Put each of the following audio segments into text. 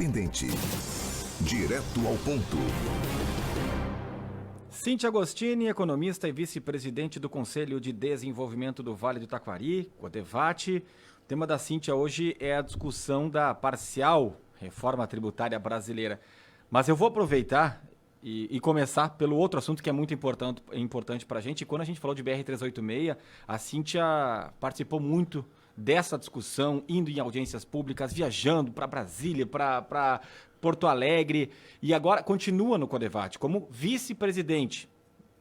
Independente. Direto ao ponto. Cíntia Agostini, economista e vice-presidente do Conselho de Desenvolvimento do Vale do Taquari, CODEVAT. O tema da Cíntia hoje é a discussão da parcial reforma tributária brasileira. Mas eu vou aproveitar e começar pelo outro assunto que é muito importante para a gente. Quando a gente falou de BR-386, a Cíntia participou muito dessa discussão, indo em audiências públicas, viajando para Brasília, para Porto Alegre, e agora continua no CODEVAT como vice-presidente,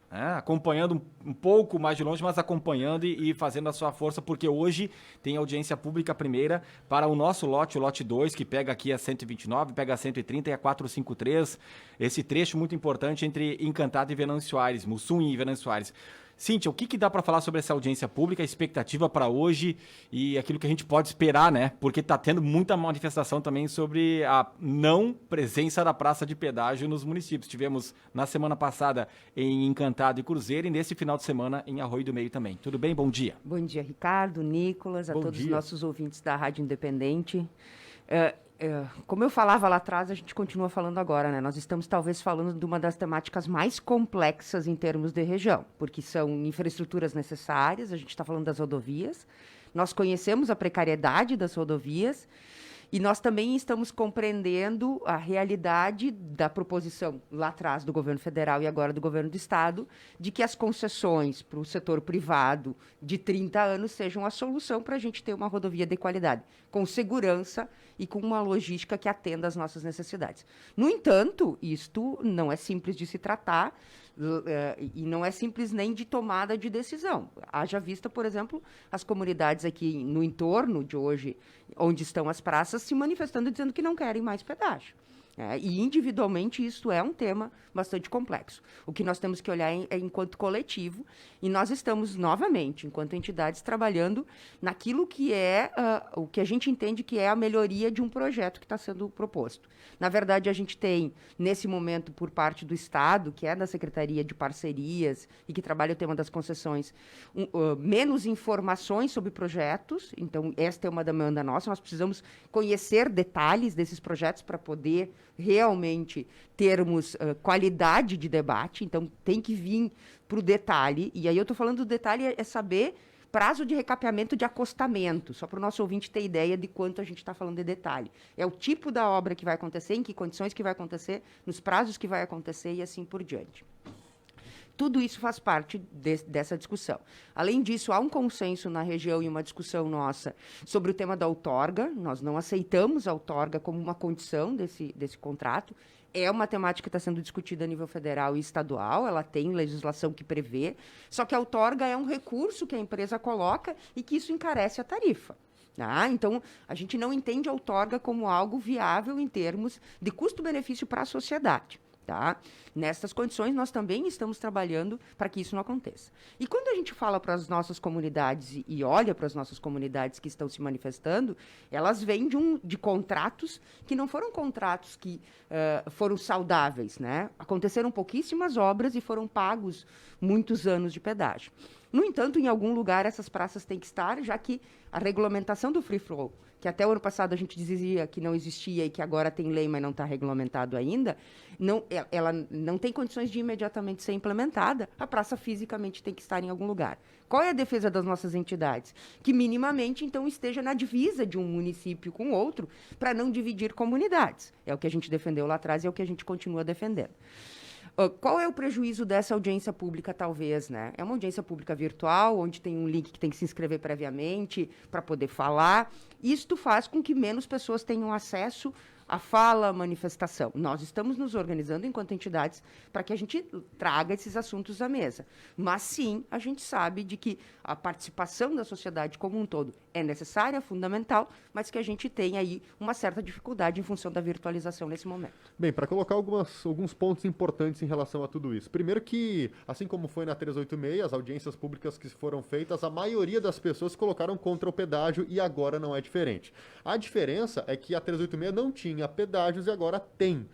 né? Acompanhando um pouco mais de longe, mas acompanhando e fazendo a sua força, porque hoje tem audiência pública primeira para o nosso lote, o lote 2, que pega aqui a 129, pega a 130 e a 453, esse trecho muito importante entre Encantado e Venâncio Soares, Mussum e Venâncio Soares. Cíntia, o que dá para falar sobre essa audiência pública, a expectativa para hoje e aquilo que a gente pode esperar, né? Porque está tendo muita manifestação também sobre a não presença da praça de pedágio nos municípios. Tivemos na semana passada em Encantado e Cruzeiro e nesse final de semana em Arroio do Meio também. Tudo bem? Bom dia. Bom dia, Ricardo, Nicolas, a todos os nossos ouvintes da Rádio Independente. Como eu falava lá atrás, a gente continua falando agora, né? Nós estamos talvez falando de uma das temáticas mais complexas em termos de região, porque são infraestruturas necessárias, a gente está falando das rodovias, nós conhecemos a precariedade das rodovias e nós também estamos compreendendo a realidade da proposição lá atrás do governo federal e agora do governo do estado, de que as concessões para o setor privado de 30 anos sejam a solução para a gente ter uma rodovia de qualidade, com segurança e com uma logística que atenda às nossas necessidades. No entanto, isto não é simples de se tratar e não é simples nem de tomada de decisão. Haja vista, por exemplo, as comunidades aqui no entorno de hoje, onde estão as praças, se manifestando e dizendo que não querem mais pedágio. E individualmente isso é um tema bastante complexo. O que nós temos que olhar é enquanto coletivo, e nós estamos novamente, enquanto entidades, trabalhando naquilo que é o que a gente entende que é a melhoria de um projeto que está sendo proposto. Na verdade, a gente tem, nesse momento, por parte do Estado, que é da Secretaria de Parcerias e que trabalha o tema das concessões, menos informações sobre projetos. Então, esta é uma demanda nossa. Nós precisamos conhecer detalhes desses projetos para poder realmente termos qualidade de debate. Então, tem que vir para o detalhe. E aí eu estou falando do detalhe é saber prazo de recapeamento de acostamento, só para o nosso ouvinte ter ideia de quanto a gente está falando de detalhe. É o tipo da obra que vai acontecer, em que condições que vai acontecer, nos prazos que vai acontecer e assim por diante. Tudo isso faz parte dessa discussão. Além disso, há um consenso na região e uma discussão nossa sobre o tema da outorga. Nós não aceitamos a outorga como uma condição desse contrato. É uma temática que está sendo discutida a nível federal e estadual, ela tem legislação que prevê, só que a outorga é um recurso que a empresa coloca e que isso encarece a tarifa. Então, a gente não entende a outorga como algo viável em termos de custo-benefício para a sociedade. Nessas condições, nós também estamos trabalhando para que isso não aconteça. E quando a gente fala para as nossas comunidades e olha para as nossas comunidades que estão se manifestando, elas vêm de contratos que não foram contratos que foram saudáveis, né? Aconteceram pouquíssimas obras e foram pagos muitos anos de pedágio. No entanto, em algum lugar essas praças têm que estar, já que a regulamentação do free flow, que até o ano passado a gente dizia que não existia e que agora tem lei, mas não está regulamentado ainda, ela não tem condições de imediatamente ser implementada, a praça fisicamente tem que estar em algum lugar. Qual é a defesa das nossas entidades? Que minimamente, então, esteja na divisa de um município com outro, para não dividir comunidades. É o que a gente defendeu lá atrás e é o que a gente continua defendendo. Qual é o prejuízo dessa audiência pública, talvez, né? É uma audiência pública virtual, onde tem um link que tem que se inscrever previamente para poder falar. Isto faz com que menos pessoas tenham acesso à fala, à manifestação. Nós estamos nos organizando enquanto entidades para que a gente traga esses assuntos à mesa. Mas, sim, a gente sabe de que a participação da sociedade como um todo é necessária, fundamental, mas que a gente tem aí uma certa dificuldade em função da virtualização nesse momento. Bem, para colocar alguns pontos importantes em relação a tudo isso. Primeiro que, assim como foi na 386, as audiências públicas que foram feitas, a maioria das pessoas colocaram contra o pedágio e agora não é diferente. A diferença é que a 386 não tinha pedágios e agora tem.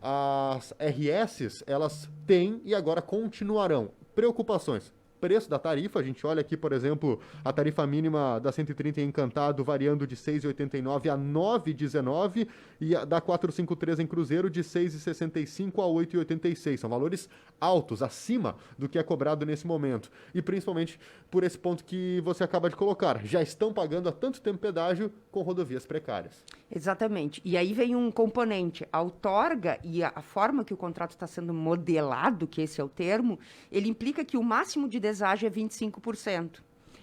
As RS, elas têm e agora continuarão. Preocupações. preço da tarifa. A gente olha aqui, por exemplo, a tarifa mínima da 130 em Encantado variando de 6,89 a 9,19 e a da 453 em Cruzeiro de 6,65 a 8,86. São valores altos, acima do que é cobrado nesse momento. E principalmente por esse ponto que você acaba de colocar. Já estão pagando há tanto tempo pedágio com rodovias precárias. Exatamente. E aí vem um componente. A outorga e a forma que o contrato está sendo modelado, que esse é o termo, ele implica que o máximo de deságio é 25%.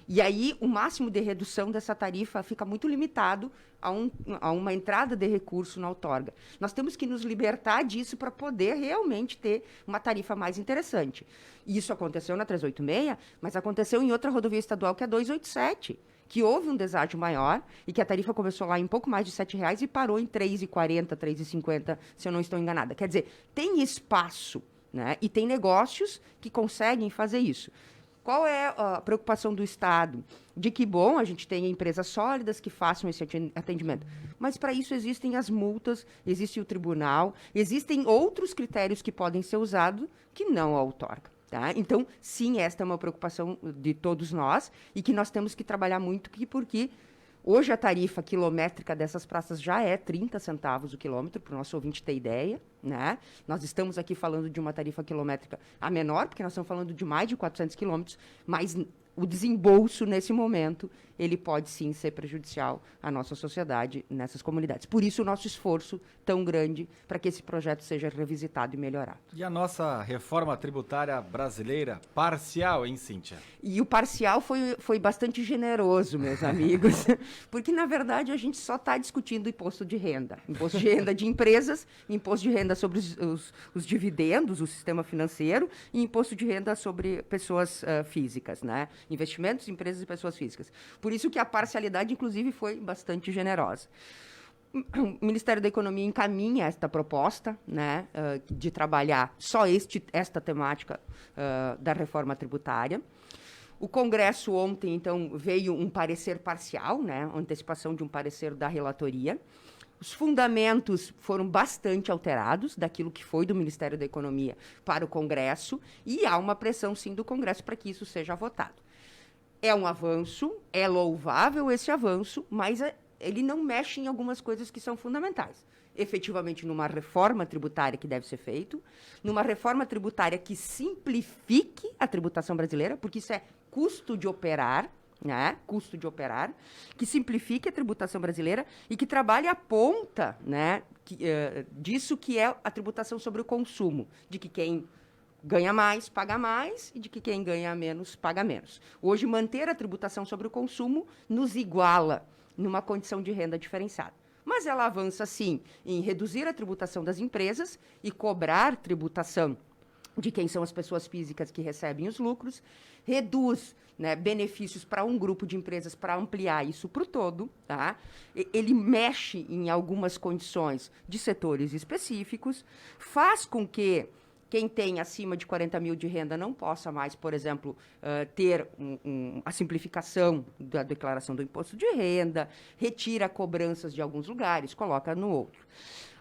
E aí o máximo de redução dessa tarifa fica muito limitado a uma entrada de recurso na outorga. Nós temos que nos libertar disso para poder realmente ter uma tarifa mais interessante. E isso aconteceu na 386, mas aconteceu em outra rodovia estadual, que é a 287, que houve um deságio maior e que a tarifa começou lá em pouco mais de R$ 7,00 e parou em R$ 3,40, R$ 3,50, se eu não estou enganada. Quer dizer, tem espaço, né? E tem negócios que conseguem fazer isso. Qual é a preocupação do Estado? De que, bom, a gente tem empresas sólidas que façam esse atendimento. Mas, para isso, existem as multas, existe o tribunal, existem outros critérios que podem ser usados que não a outorga. Tá? Então, sim, esta é uma preocupação de todos nós e que nós temos que trabalhar muito, porque hoje a tarifa quilométrica dessas praças já é 30 centavos o quilômetro, para o nosso ouvinte ter ideia. Né? Nós estamos aqui falando de uma tarifa quilométrica a menor, porque nós estamos falando de mais de 400 quilômetros, mas o desembolso, nesse momento, ele pode, sim, ser prejudicial à nossa sociedade nessas comunidades. Por isso, o nosso esforço tão grande para que esse projeto seja revisitado e melhorado. E a nossa reforma tributária brasileira parcial, hein, Cíntia? E o parcial foi bastante generoso, meus amigos, porque, na verdade, a gente só está discutindo imposto de renda. Imposto de renda de empresas, imposto de renda sobre os dividendos, o sistema financeiro, e imposto de renda sobre pessoas físicas, né? Investimentos, empresas e pessoas físicas. Por isso que a parcialidade, inclusive, foi bastante generosa. O Ministério da Economia encaminha esta proposta, né, de trabalhar só esta temática da reforma tributária. O Congresso ontem, então, veio um parecer parcial, né, antecipação de um parecer da relatoria. Os fundamentos foram bastante alterados daquilo que foi do Ministério da Economia para o Congresso e há uma pressão, sim, do Congresso para que isso seja votado. É um avanço, é louvável esse avanço, mas ele não mexe em algumas coisas que são fundamentais. Efetivamente, numa reforma tributária que deve ser feita, numa reforma tributária que simplifique a tributação brasileira, porque isso é custo de operar, né? Custo de operar, que simplifique a tributação brasileira e que trabalhe a ponta, né, disso que é a tributação sobre o consumo, de que quem ganha mais, paga mais, e de que quem ganha menos, paga menos. Hoje, manter a tributação sobre o consumo nos iguala numa condição de renda diferenciada. Mas ela avança, sim, em reduzir a tributação das empresas e cobrar tributação de quem são as pessoas físicas que recebem os lucros, reduz, né, benefícios para um grupo de empresas para ampliar isso para o todo. Tá? Ele mexe em algumas condições de setores específicos, faz com que quem tem acima de 40 mil de renda não possa mais, por exemplo, ter a simplificação da declaração do imposto de renda, retira cobranças de alguns lugares, coloca no outro.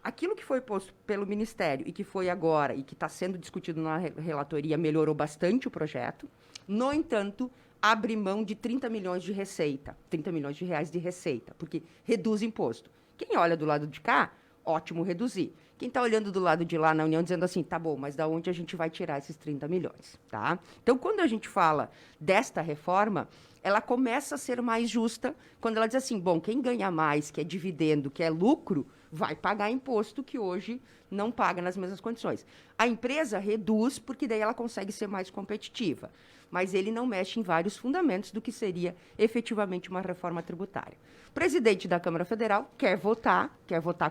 Aquilo que foi posto pelo Ministério e que foi agora e que está sendo discutido na relatoria melhorou bastante o projeto. No entanto, abre mão de 30 milhões de receita, 30 milhões de reais de receita, porque reduz imposto. Quem olha do lado de cá, ótimo reduzir. Quem está olhando do lado de lá na União dizendo assim, tá bom, mas da onde a gente vai tirar esses 30 milhões? Tá? Então, quando a gente fala desta reforma, ela começa a ser mais justa quando ela diz assim, bom, quem ganha mais, que é dividendo, que é lucro, vai pagar imposto que hoje não paga nas mesmas condições. A empresa reduz porque daí ela consegue ser mais competitiva, mas ele não mexe em vários fundamentos do que seria efetivamente uma reforma tributária. O presidente da Câmara Federal quer votar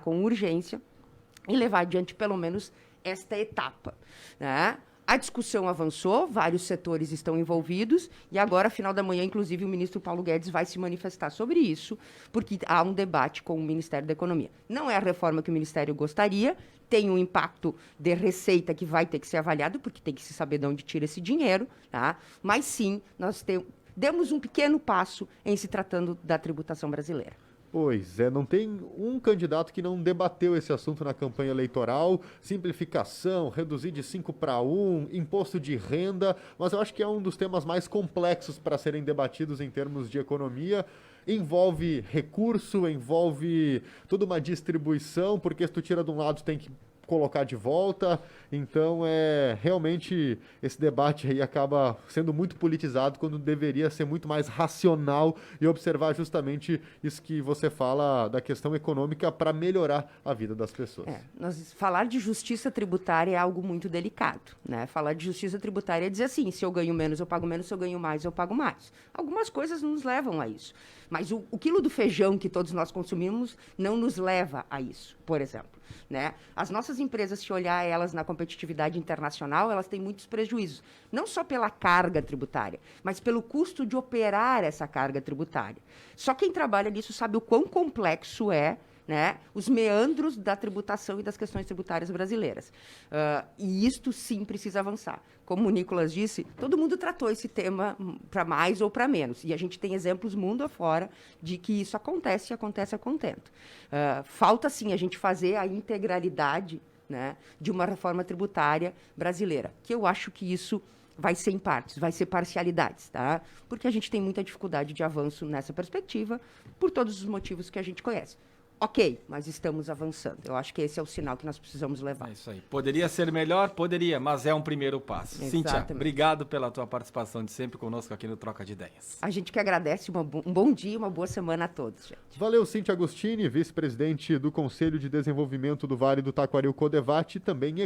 com urgência e levar adiante pelo menos esta etapa, né? A discussão avançou, vários setores estão envolvidos e agora, final da manhã, inclusive, o ministro Paulo Guedes vai se manifestar sobre isso, porque há um debate com o Ministério da Economia. Não é a reforma que o Ministério gostaria, tem um impacto de receita que vai ter que ser avaliado, porque tem que se saber de onde tira esse dinheiro, tá? Mas sim, nós demos um pequeno passo em se tratando da tributação brasileira. Pois é, não tem um candidato que não debateu esse assunto na campanha eleitoral, simplificação, reduzir de 5 para 1, imposto de renda, mas eu acho que é um dos temas mais complexos para serem debatidos em termos de economia. Envolve recurso, envolve toda uma distribuição, porque se tu tira de um lado tem que colocar de volta, então realmente esse debate aí acaba sendo muito politizado quando deveria ser muito mais racional e observar justamente isso que você fala da questão econômica para melhorar a vida das pessoas. Falar de justiça tributária é algo muito delicado, né? Falar de justiça tributária é dizer assim, se eu ganho menos eu pago menos, se eu ganho mais eu pago mais. Algumas coisas nos levam a isso, mas o quilo do feijão que todos nós consumimos não nos leva a isso, por exemplo. Né? As nossas empresas, se olhar elas na competitividade internacional, elas têm muitos prejuízos. Não só pela carga tributária, mas pelo custo de operar essa carga tributária. Só quem trabalha nisso sabe o quão complexo é, né, os meandros da tributação e das questões tributárias brasileiras. E isto sim precisa avançar. Como o Nicolas disse, todo mundo tratou esse tema para mais ou para menos. E a gente tem exemplos mundo afora de que isso acontece e acontece a contento. Falta sim a gente fazer a integralidade, né, de uma reforma tributária brasileira, que eu acho que isso vai ser em partes, vai ser parcialidades, tá? Porque a gente tem muita dificuldade de avanço nessa perspectiva, por todos os motivos que a gente conhece. Ok, mas estamos avançando. Eu acho que esse é o sinal que nós precisamos levar. É isso aí. Poderia ser melhor? Poderia, mas é um primeiro passo. Exatamente. Cíntia, obrigado pela tua participação de sempre conosco aqui no Troca de Ideias. A gente que agradece, um bom dia e uma boa semana a todos, gente. Valeu, Cíntia Agostini, vice-presidente do Conselho de Desenvolvimento do Vale do Taquari, o Codevate, e também